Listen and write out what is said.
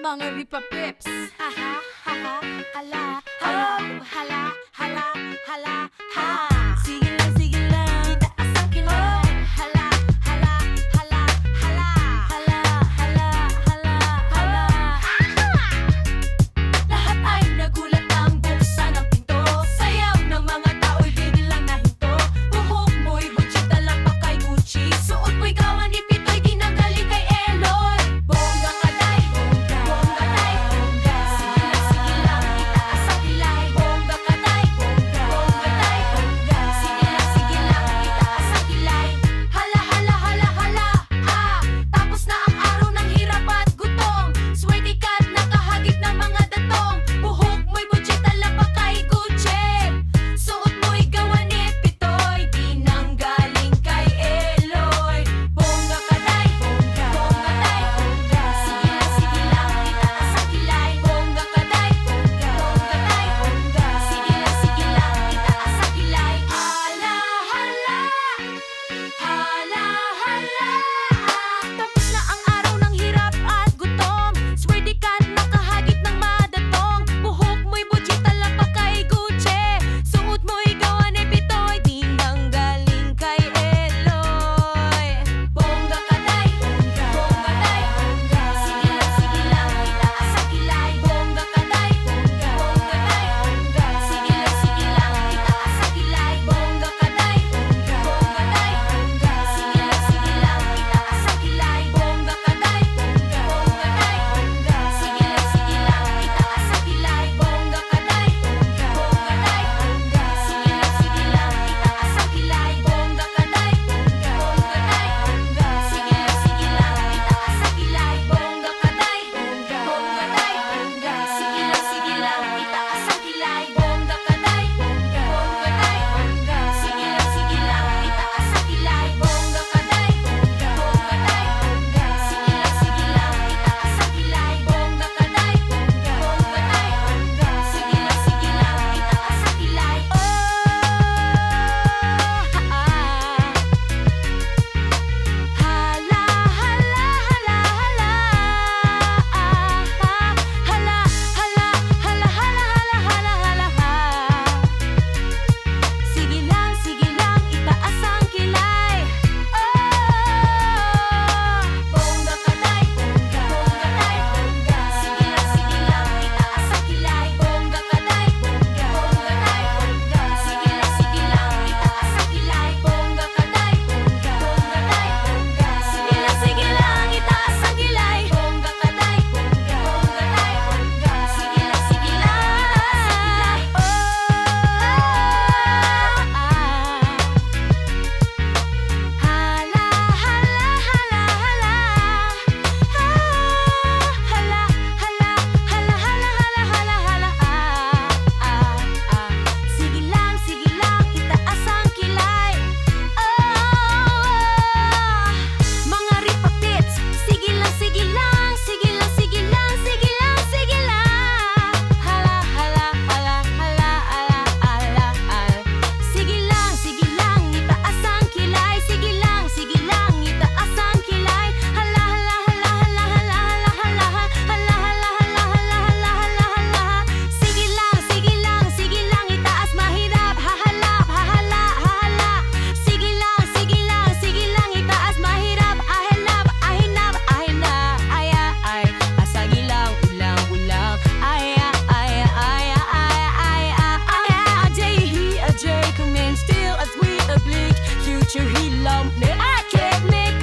mga ripa pips. Aha, haha, hala, hala, hala, hala, hala, ha. Sige lang, itaas ang kilay. Hala, hala, hala, hala, hala, hala, hala, hala. Lahat ay nagulat nang buksan ang pinto. Sayaw ng mga tao'y biglang nahinto. Buhok mo'y Gucci, dala pa kay Gucci. Suot mo'y gawan ni Pitoy, di nanggaling kay Eloy. Bongga ka day, bongga, bongga day, bongga. Sige lang, itaas ang kilay. Bongga ka day, bongga, bongga day, bongga. Sige lang, itaas ang kilay. Hala, hala, hala, hala, ah. Tapos na ang araw ng hirap at gutom. Swerte ka't nakahagip ng mga datong. Buhok mo'y Gucci, dala pa kay Gucci. Suot mo'y gawa ni Pitoy, di nanggaling kay Eloy. Bongga ka day, bongga, bongga day, bongga. Sige lang, itaas ang kilay. Bongga ka day, bongga, bongga day, bongga. Sige lang, itaas ang kilay. Hala, hala, hala, hala. Tapos na ang araw ng hirap at gutom. Swerte ka't nakahagip ng madatong. Buhok mo'y Gucci, dala pa kay Gucci. Suot mo'y gawa ni Pitoy, di nanggaling kay Eloy. Bongga ka day, bongga, bongga day, bongga. Sige lang, itaas ang kilay. Bongga ka day, bongga, bongga day, bongga. Sige lang, itaas ang kilay. Bongga ka day, bongga, bongga day, bongga. Sige lang, itaas ang kilay. Bongga ka day, bongga, bongga day, bongga. Sige lang, itaas ang kilay. Bongga ka day, bongga, bongga day, bongga. Sige lang, itaas ang kilay. Bongga ka day, bongga, bongga day, bongga. Sige lang, itaas ang kilay. Bongga ka day, bongga, bongga day, bongga. Sige lang, itaas ang kilay. Bongga ka day, bongga, bongga day, bongga. Sige lang, itaas ang kilay. Bongga ka day, bongga, bongga day, bongga. Sige lang, itaas ang kilay. Bongga ka day, bongga, bongga day, bongga. Sige lang, itaas ang kilay. Oh, hala, hala, hala, hala. Hala, hala, hala, hala, hala, hala, ha. Sige lang, itaas ang kilay. Oh, bongga ka day, bongga, bongga day, bongga. Sige lang, itaas ang kilay. Bongga ka day, bongga, bongga day, bongga. Sige lang, itaas ang kilay. Bongga ka day, bongga, bongga day, bongga. Sige lang, itaas ang kilay. Bongga ka day, bongga, bongga day, bongga. Sige lang, itaas ang kilay. Oh, hala, hala, hala, hala. Hala, hala, hala, hala, hala, hala, hala. Sige lang, itaas ang kilay. Oh, mga ripa pits. Sige lang, sige lang, sige lang, sige lang, sige lang, sige lang. Hala, hala, hala, hala, hala, hala, hala. Sige lang, itaas ang kilay. Sige lang, itaas ang kilay. Hala, hala, hala, hala, hala, hala, hala, hala, hala, hala, hala, hala, hala. Sige lang, itaas mahirap. Hahala, hahala, hahala. Sige lang, itaas mahirap. Ahinap, ahinap, ahina. Aya, ay, asagi lang, ulang, ulang. Aya, aya, aya, aya, aya, aya. Ajay, come in still as we oblique. Future hilam, ne I can't make